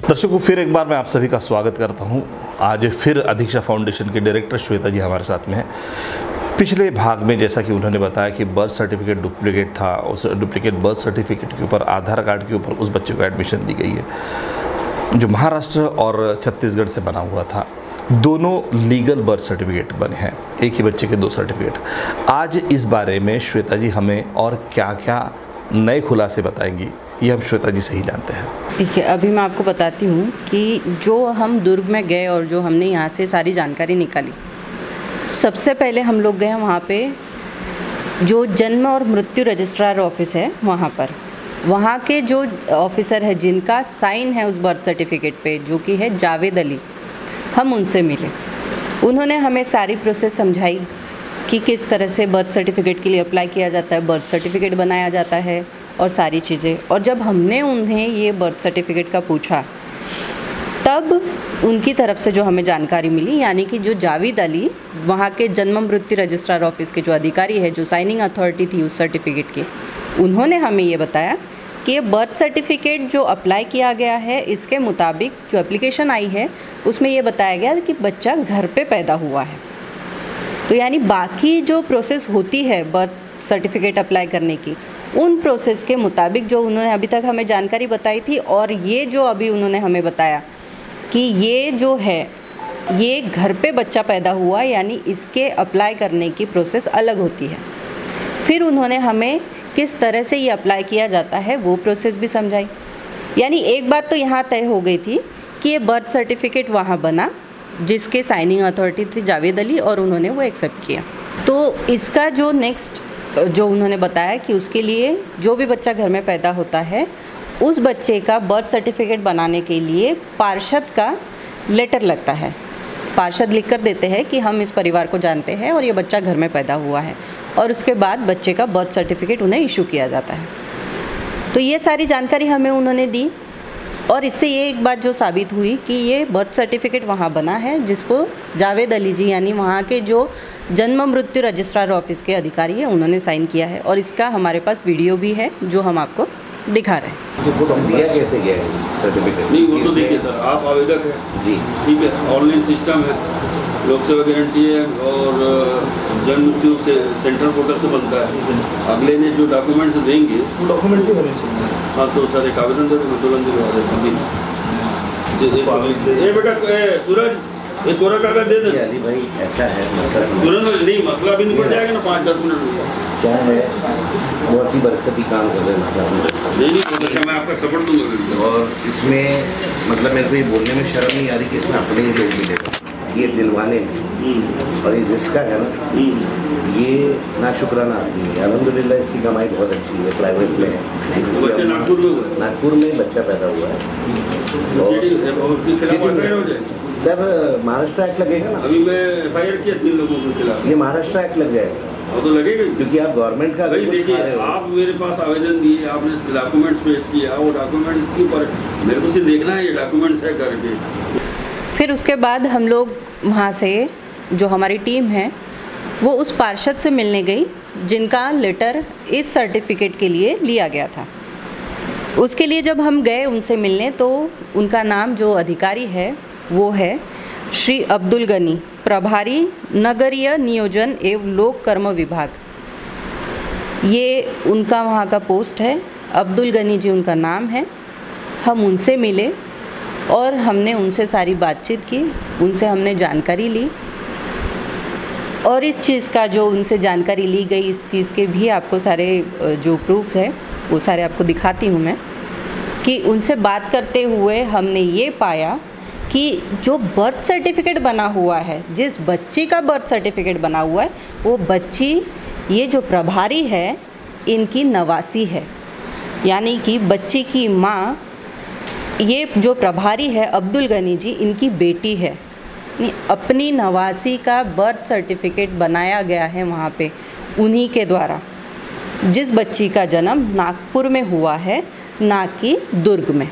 दर्शकों, फिर एक बार मैं आप सभी का स्वागत करता हूं। आज फिर अधीक्षा फाउंडेशन के डायरेक्टर श्वेता जी हमारे साथ में हैं। पिछले भाग में जैसा कि उन्होंने बताया कि बर्थ सर्टिफिकेट डुप्लीकेट था, उस डुप्लीकेट बर्थ सर्टिफिकेट के ऊपर आधार कार्ड के ऊपर उस बच्चे को एडमिशन दी गई है जो महाराष्ट्र और छत्तीसगढ़ से बना हुआ था। दोनों लीगल बर्थ सर्टिफिकेट बने हैं, एक ही बच्चे के दो सर्टिफिकेट। आज इस बारे में श्वेता जी हमें और क्या क्या नए खुलासे बताएंगी, ये हम श्वेता जी से ही जानते हैं। देखिए, अभी मैं आपको बताती हूँ कि जो हम दुर्ग में गए और जो हमने यहाँ से सारी जानकारी निकाली। सबसे पहले हम लोग गए वहाँ पे जो जन्म और मृत्यु रजिस्ट्रार ऑफिस है वहाँ के जो ऑफिसर है जिनका साइन है उस बर्थ सर्टिफिकेट पे, जो कि है जावेद अली, हम उनसे मिले। उन्होंने हमें सारी प्रोसेस समझाई कि किस तरह से बर्थ सर्टिफिकेट के लिए अप्लाई किया जाता है, बर्थ सर्टिफिकेट बनाया जाता है और सारी चीज़ें। और जब हमने उन्हें ये बर्थ सर्टिफिकेट का पूछा, तब उनकी तरफ से जो हमें जानकारी मिली, यानी कि जो जावेद अली वहाँ के जन्म मृत्यु रजिस्ट्रार ऑफिस के जो अधिकारी है, जो साइनिंग अथॉरिटी थी उस सर्टिफिकेट की, उन्होंने हमें ये बताया कि ये बर्थ सर्टिफिकेट जो अप्लाई किया गया है, इसके मुताबिक जो एप्लीकेशन आई है उसमें ये बताया गया कि बच्चा घर पे पैदा हुआ है। तो यानी बाकी जो प्रोसेस होती है बर्थ सर्टिफिकेट अप्लाई करने की, उन प्रोसेस के मुताबिक जो उन्होंने अभी तक हमें जानकारी बताई थी, और ये जो अभी उन्होंने हमें बताया कि ये जो है ये घर पे बच्चा पैदा हुआ, यानी इसके अप्लाई करने की प्रोसेस अलग होती है। फिर उन्होंने हमें किस तरह से ये अप्लाई किया जाता है वो प्रोसेस भी समझाई। यानी एक बात तो यहाँ तय हो गई थी कि ये बर्थ सर्टिफिकेट वहाँ बना जिसके साइनिंग अथॉरिटी थी जावेद अली, और उन्होंने वो एक्सेप्ट किया। तो इसका जो नेक्स्ट जो उन्होंने बताया कि उसके लिए जो भी बच्चा घर में पैदा होता है, उस बच्चे का बर्थ सर्टिफिकेट बनाने के लिए पार्षद का लेटर लगता है। पार्षद लिख कर देते हैं कि हम इस परिवार को जानते हैं और ये बच्चा घर में पैदा हुआ है, और उसके बाद बच्चे का बर्थ सर्टिफिकेट उन्हें इशू किया जाता है। तो ये सारी जानकारी हमें उन्होंने दी, और इससे ये एक बात जो साबित हुई कि ये बर्थ सर्टिफिकेट वहाँ बना है जिसको जावेद अली जी, यानी वहाँ के जो जन्म मृत्यु रजिस्ट्रार ऑफिस के अधिकारी है, उन्होंने साइन किया है। और इसका हमारे पास वीडियो भी है जो हम आपको दिखा रहे हैं। तो वो दिया कैसे गया है सर्टिफिकेट? नहीं, वो तो देखिए सर, आप आवेदक हैं जी, ठीक है, ऑनलाइन सिस्टम है, लोक सेवा गारंटी है और जन्म मृत्यु के सेंट्रल पोर्टल से बनता है। अगले ने जो डॉक्यूमेंट्स देंगे वो डॉक्यूमेंट्स ही होने चाहिए। हाँ, तो सर एक आवेदन दे, तो मैं तुरंत दिलवा देता हूँ। ये बेटा सूरज, ये कोरा कागज दे देना। अली भाई, ऐसा है मसला तुरंत नहीं, मसला भी निपट जाएगा ना 5-10 मिनट में। क्या है, बहुत ही बरकती काम कर रहे हैं। नहीं, मैं आपका सपोर्ट दूंगा। और इसमें मतलब मेरे को ये बोलने में शर्म नहीं आ रही कि इसमें अपने ही लोग मिलेगा ये दिलवाने में, और ये जिसका है ना, ये ना शुक्राना आदमी है। अल्हम्दुलिल्लाह इसकी कमाई बहुत अच्छी है, प्राइवेट में है। नागपुर में बच्चा पैदा हुआ है। सर, महाराष्ट्र एक्ट लगेगा ना? अभी मैं FIR किया 3 लोगों के खिलाफ। ये महाराष्ट्र एक्ट लग जाएगा। वो तो लगेगा, क्योंकि आप गवर्नमेंट का भाई देखिए, आप मेरे पास आवेदन दिए, आपने डॉक्यूमेंट्स पेश किया, वो डॉक्यूमेंट्स के ऊपर मेरे को सिर्फ देखना है ये डॉक्यूमेंट्स है करके। फिर उसके बाद हम लोग वहाँ से जो हमारी टीम है वो उस पार्षद से मिलने गई जिनका लेटर इस सर्टिफिकेट के लिए लिया गया था। उसके लिए जब हम गए उनसे मिलने, तो उनका नाम जो अधिकारी है वो है श्री अब्दुल गनी, प्रभारी नगरीय नियोजन एवं लोक कर्म विभाग। ये उनका वहाँ का पोस्ट है, अब्दुल गनी जी उनका नाम है। हम उनसे मिले और हमने उनसे सारी बातचीत की, उनसे हमने जानकारी ली, और इस चीज़ का जो उनसे जानकारी ली गई, इस चीज़ के भी आपको सारे जो प्रूफ है वो सारे आपको दिखाती हूँ मैं। कि उनसे बात करते हुए हमने ये पाया कि जो बर्थ सर्टिफिकेट बना हुआ है, जिस बच्ची का बर्थ सर्टिफिकेट बना हुआ है, वो बच्ची, ये जो प्रभारी है, इनकी नवासी है। यानी कि बच्ची की माँ, ये जो प्रभारी है अब्दुल गनी जी, इनकी बेटी है। अपनी नवासी का बर्थ सर्टिफिकेट बनाया गया है वहाँ पे उन्हीं के द्वारा, जिस बच्ची का जन्म नागपुर में हुआ है, ना कि दुर्ग में।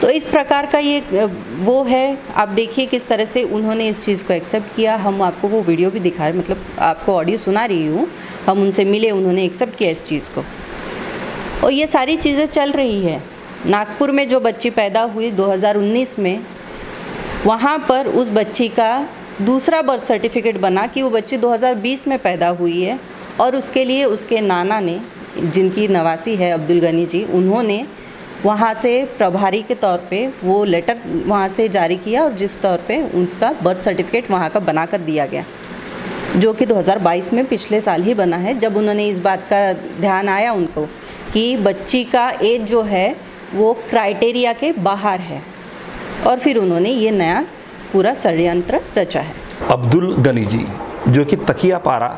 तो इस प्रकार का ये वो है। आप देखिए किस तरह से उन्होंने इस चीज़ को एक्सेप्ट किया। हम आपको वो वीडियो भी दिखा रहे, मतलब आपको ऑडियो सुना रही हूँ। हम उनसे मिले, उन्होंने एक्सेप्ट किया इस चीज़ को, और ये सारी चीज़ें चल रही है। नागपुर में जो बच्ची पैदा हुई 2019 में, वहाँ पर उस बच्ची का दूसरा बर्थ सर्टिफिकेट बना कि वो बच्ची 2020 में पैदा हुई है, और उसके लिए उसके नाना ने, जिनकी नवासी है अब्दुल गनी जी, उन्होंने वहाँ से प्रभारी के तौर पे वो लेटर वहाँ से जारी किया, और जिस तौर पे उसका बर्थ सर्टिफिकेट वहाँ का बना कर दिया गया, जो कि 2022 में पिछले साल ही बना है, जब उन्होंने इस बात का ध्यान आया उनको कि बच्ची का एज जो है वो क्राइटेरिया के बाहर है, और फिर उन्होंने ये नया पूरा षड्यंत्र रचा है। अब्दुल गनी जी, जो कि तकियापारा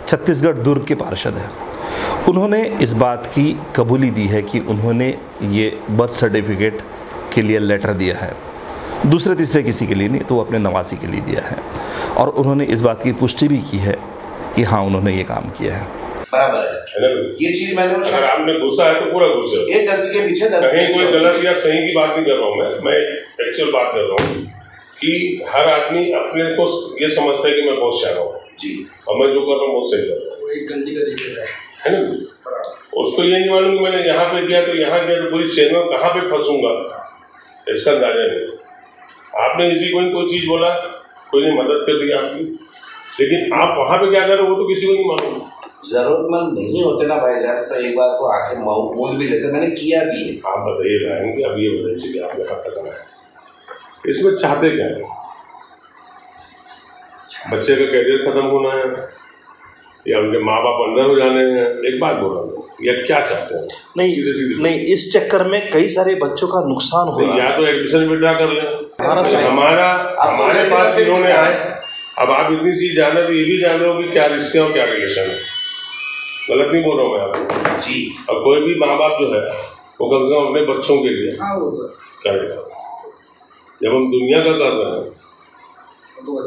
छत्तीसगढ़ दुर्ग के पार्षद हैं, उन्होंने इस बात की कबूली दी है कि उन्होंने ये बर्थ सर्टिफिकेट के लिए लेटर दिया है, दूसरे तीसरे किसी के लिए नहीं, तो वो अपने नवासी के लिए दिया है, और उन्होंने इस बात की पुष्टि भी की है कि हाँ उन्होंने ये काम किया है। बराबर है ये चीज मैंने, अगर आपने घुसा है तो पूरा घुसे, एक गलती के पीछे 10 कहीं कोई गलत या सही की बात नहीं कर रहा हूँ मैं एक्चुअल बात कर रहा हूँ कि हर आदमी अपने को ये समझता है कि मैं बहुत शाना हूँ जी, और मैं जो कर रहा हूँ बहुत सही कर रहा हूँ, एक गलती का रिश्ता है ना। उसको ये नहीं मालूम कि मैंने यहाँ पे किया तो यहाँ गया तो पूरी चेन में कहाँ पे फंसूंगा, इसका अंदाजा नहीं। आपने किसी को कोई चीज़ बोला, कोई ने मदद कर दी आपकी, लेकिन आप वहाँ पे क्या कर रहे हो वो तो किसी को नहीं मालूम। जरूरतमंद नहीं होते ना भाईजान, तो एक बार को आके मोल भी लेते, मैंने किया भी है। आप बताइए भाई कि अब ये बताइए कि आपने हाथ लगाना है, इसमें चाहते क्या है? बच्चे का करियर खत्म होना है या उनके माँ बाप अंदर हो जाने हैं? एक बात बोल रहा हूँ, या क्या चाहते हैं? नहीं, इस चक्कर में कई सारे बच्चों का नुकसान हो रहा है। या तो एडमिशन विड्रा कर लें, हमारे पास इन्होंने आए। अब आप इतनी चीज जान रहे, तो ये भी जान रहे हो कि क्या रिश्ते और क्या रिलेशन है। गलत नहीं बोल रहा हूँ मैं आपको जी। और कोई भी माँ बाप जो है वो कम से कम अपने बच्चों के लिए करेगा। जब हम दुनिया का कर रहे हैं,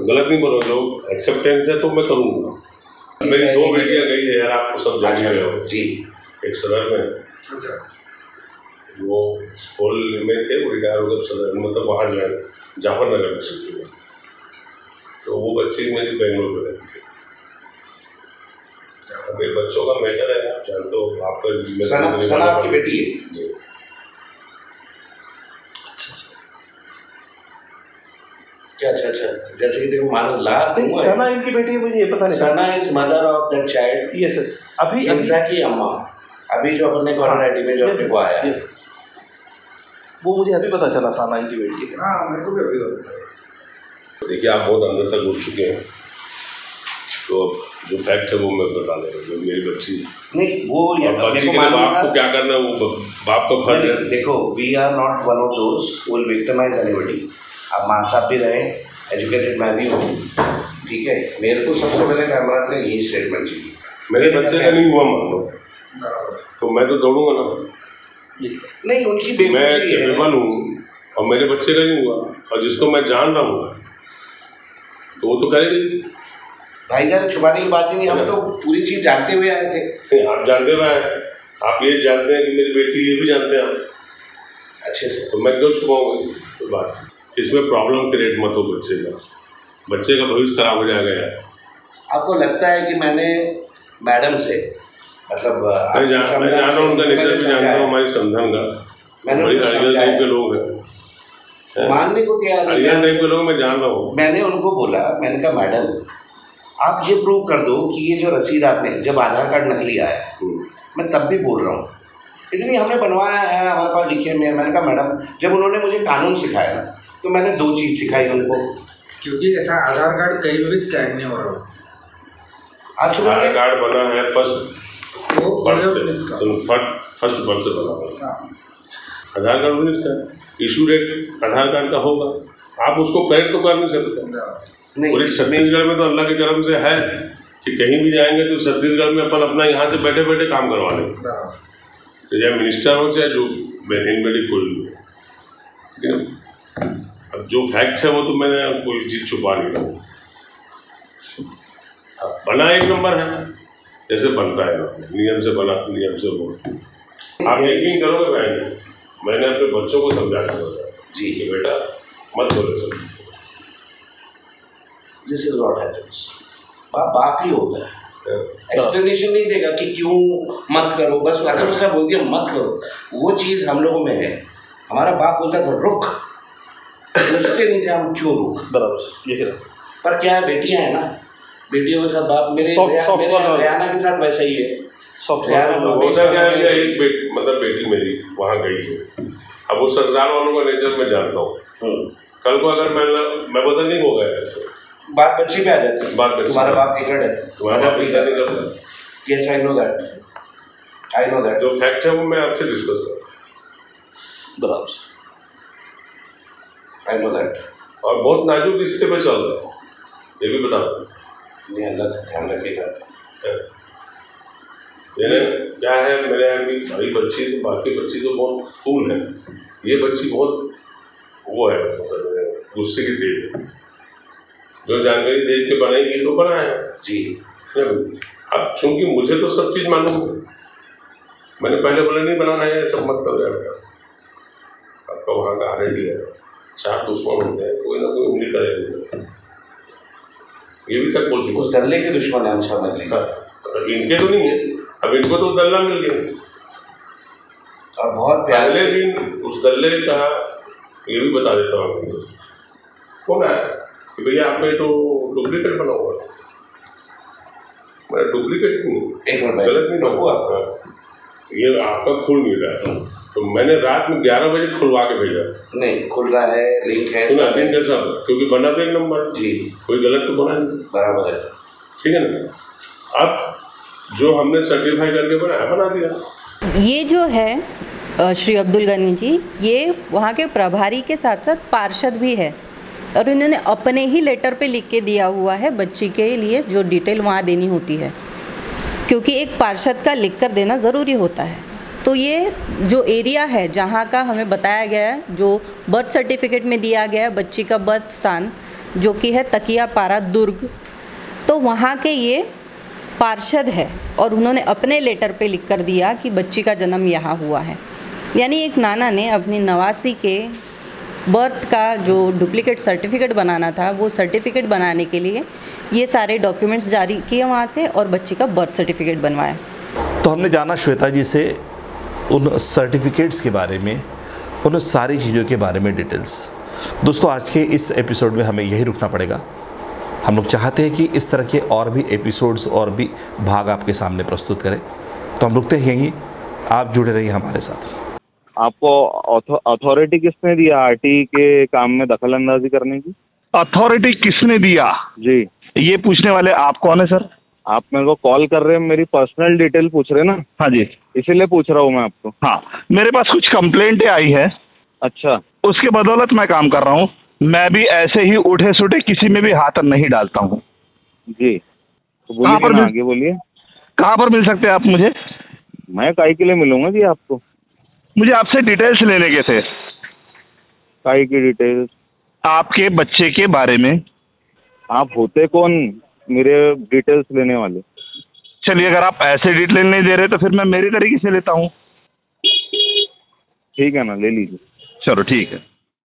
गलत नहीं बोल रहा, जो एक्सेप्टेंस है तो मैं करूँगा। मेरी 2 बेटियां गई है यार, आपको सब जान रहे हो जी। एक सदर में, वो स्कूल में थे, वो रिटायर हो गए सदर, मतलब वहाँ जो है जाफरनगर में शिफ्ट हुए, तो वो बच्ची मेरी बेंगलोर में रहती है। मेरे बच्चों का मैटर है, आप जानते हो, आपका सना आपकी बेटी है जी। अच्छा, जैसे कि देखो मानो लाभ सना इनकी बेटी है, मुझे ये पता नहीं। Sana is mother of that child. Yes, अभी इंसा की अम्मा, अभी जो अपन ने कॉलर आईडी में जो अपने को आया, वो मुझे अभी पता चला सना इनकी बेटी है। हाँ, मेरे को भी अभी पता चला। देखिए, आप बहुत अंदर तक उठ चुके हैं, तो जो फैक्ट है वो मैं बता दे रहा हूँ। मेरी बच्ची नहीं, वो बच्ची के बाप को क्या करना है वो बाप का फर्ज है। देखो, we are not one of those who will victimize anybody. आप माँ साहब भी रहे, एजुकेटेड मैं भी हूँ, ठीक है। मेरे को सबसे पहले कैमरा पे यही स्टेटमेंट चाहिए। मेरे बच्चे का नहीं हुआ मान लो, तो मैं तो दौड़ूंगा ना। नहीं, उनकी मैं केपेबल हूँ और मेरे बच्चे का नहीं हुआ, और जिसको मैं जान रहा हूँ तो वो तो करेगी। भाईजान, छुपाने की बात ही नहीं, हम तो पूरी चीज़ जानते हुए आए थे। नहीं, आप जानते हुए आए, आप ये जानते हैं कि मेरी बेटी, ये भी जानते हैं आप अच्छे से, तो मैं क्यों छुपाऊंगी कोई बात? इसमें प्रॉब्लम क्रिएट मत हो बच्चे का भविष्य खराब हो जाएगा यार। आपको लगता है कि मैंने मैडम से, मतलब मैं जान रहा हूँ उनका नेचर भी जानता हूँ, हमारी संगठन का बड़ी हरियाणा टाइप के लोग हैं, मानने को तैयार हरियाणा टाइप के लोग मैं जान रहा हूँ। मैंने उनको बोला, मैंने कहा मैडम आप ये प्रूव कर दो कि ये जो रसीद आपने, जब आधार कार्ड नकली आया, मैं तब भी बोल रहा हूँ, इसलिए हमने बनवाया है, हमारे पास लिखे में। मैंने कहा मैडम, जब उन्होंने मुझे कानून सिखाया ना, तो मैंने 2 चीज़ सिखाई उनको, क्योंकि ऐसा आधार कार्ड कहीं भी स्कैन नहीं हो रहा। आधार कार्ड बना है फर्स्ट बर्थ से बना है। आधार कार्ड नहीं इसका इशू डेट आधार कार्ड का होगा, आप उसको करेक्ट तो कर नहीं सकते। पूरे छत्तीसगढ़ में तो अल्लाह के करम से है कि कहीं भी जाएंगे तो छत्तीसगढ़ में अपन अपना यहाँ से बैठे बैठे काम करवा लेंगे, तो चाहे मिनिस्टर हो चाहे जो इनमें कोई भी हो। लेकिन अब जो फैक्ट है वो तो मैंने कोई चीज़ छुपा नहीं रहा हूँ। बना एक नंबर है जैसे बनता है, नियम से बना, नियम से हो। आप यकीन करोगे बहन, मैंने अपने बच्चों को समझा चुका जी कि बेटा मत बोले सब, दिस इज व्हाट हैपेंस। बाप ही होता है, एक्सप्लेनेशन नहीं देगा कि क्यों मत करो, बस अगर उसने बोल दिया मत करो, वो चीज़ हम लोगों में है। हमारा बाप बोलता था रुक, पूछते नहीं थे हम क्यों रुक। बराबर, ये कह पर क्या है, बेटियां है ना, बेटियों के साथ बाप मेरे रियाना के साथ वैसा ही है। होता क्या है, एक बेटी मतलब बेटी मेरी वहाँ गई है, अब वो ससुराल वालों का नेचर मैं जानता हूँ। कल को अगर मैं बदल नहीं हो गया, बात बच्ची पे आ जाती है। बात बच्ची, तुम्हारा बाप निकट है, तुम्हारा बाप निकट नहीं करता। Yes I know that, I know that. जो फैक्ट है वो मैं आपसे डिस्कस करूँ। बराबर, आई नो दैट। और बहुत नाजुक रिश्ते पे चल रहा है, ये भी बता दो। नहीं, अल्लाह से ध्यान रखिएगा। क्या है, मेरे यहाँ की भाई बच्ची तो, बाकी बच्ची तो बहुत कूल है, ये बच्ची बहुत वो है, गुस्से की तेज है। जो जानकारी देख के बनाएगी तो बनाए जी। अब चूंकि मुझे तो सब चीज़ मालूम है, मैंने पहले बोला नहीं बनाना है, सब मत करो यार। आपका वहाँ का आरएडी है, 4 दुश्मन होते हैं, कोई ना कोई उंगली करेगा, ये भी तक बोल चुका। उस दल्ले के दुश्मन है हम समझ लें। अब इनके तो नहीं है, अब इनको तो दल्ला मिल गया। और बहुत पहले दिन उस दल्ले का ये भी बता देता हूँ आपको, कौन आया कि भैया आपने तो डुप्लीकेट बना हुआ है। मैं डुप्लीकेट नहीं, एक मिनट गलत नहीं रखो आपका, ये आपका खुल नहीं रहा है, तो मैंने रात में 11 बजे खुलवा के भेजा। नहीं खुल रहा है, लिंक है, सुना लिंक है सब, क्योंकि बना तो एक नंबर जी, कोई गलत तो बना नहीं, बराबर है, ठीक है ना। अब जो हमने सर्टिफाई करके बनाया बना दिया। ये जो है श्री अब्दुल गनी जी, ये वहाँ के प्रभारी के साथ साथ पार्षद भी है, और इन्होंने अपने ही लेटर पे लिख के दिया हुआ है बच्ची के लिए जो डिटेल वहाँ देनी होती है, क्योंकि एक पार्षद का लिख कर देना ज़रूरी होता है। तो ये जो एरिया है जहाँ का हमें बताया गया है, जो बर्थ सर्टिफिकेट में दिया गया है बच्ची का बर्थ स्थान, जो कि है तकिया पारा दुर्ग, तो वहाँ के ये पार्षद है और उन्होंने अपने लेटर पे लिख कर दिया कि बच्ची का जन्म यहाँ हुआ है। यानी एक नाना ने अपनी नवासी के बर्थ का जो डुप्लीकेट सर्टिफिकेट बनाना था, वो सर्टिफिकेट बनाने के लिए ये सारे डॉक्यूमेंट्स जारी किए वहाँ से और बच्ची का बर्थ सर्टिफिकेट बनवाया। तो हमने जाना श्वेता जी से उन सर्टिफिकेट्स के बारे में, उन सारी चीज़ों के बारे में डिटेल्स। दोस्तों, आज के इस एपिसोड में हमें यही रुकना पड़ेगा। हम लोग चाहते हैं कि इस तरह के और भी एपिसोड्स और भी भाग आपके सामने प्रस्तुत करें, तो हम रुकते हैं यहीं। आप जुड़े रहिए हमारे साथ। आपको अथॉरिटी किसने दिया आरटी के काम में दखल अंदाजी करने की? अथॉरिटी किसने दिया जी, ये पूछने वाले आप कौन है सर? आप मेरे को कॉल कर रहे हैं, मेरी पर्सनल डिटेल पूछ रहे हैं ना? हाँ जी, इसीलिए पूछ रहा हूँ मैं आपको। हाँ, मेरे पास कुछ कंप्लेंटें आई है। अच्छा, उसके बदौलत मैं काम कर रहा हूँ। मैं भी ऐसे ही उठे सुठे किसी में भी हाथ नहीं डालता हूँ जी। तो बोलिए ना, आगे बोलिए। कहाँ पर मिल सकते हैं आप मुझे? मैं काई के लिए मिलूंगा जी आपको? मुझे आपसे डिटेल्स लेने के थे। काई की डिटेल्स? आपके बच्चे के बारे में। आप होते कौन मेरे डिटेल्स लेने वाले? चलिए, अगर आप ऐसे डिटेल नहीं दे रहे तो फिर मैं मेरी तरीके से लेता हूँ। ठीक है ना, ले लीजिए। चलो ठीक है।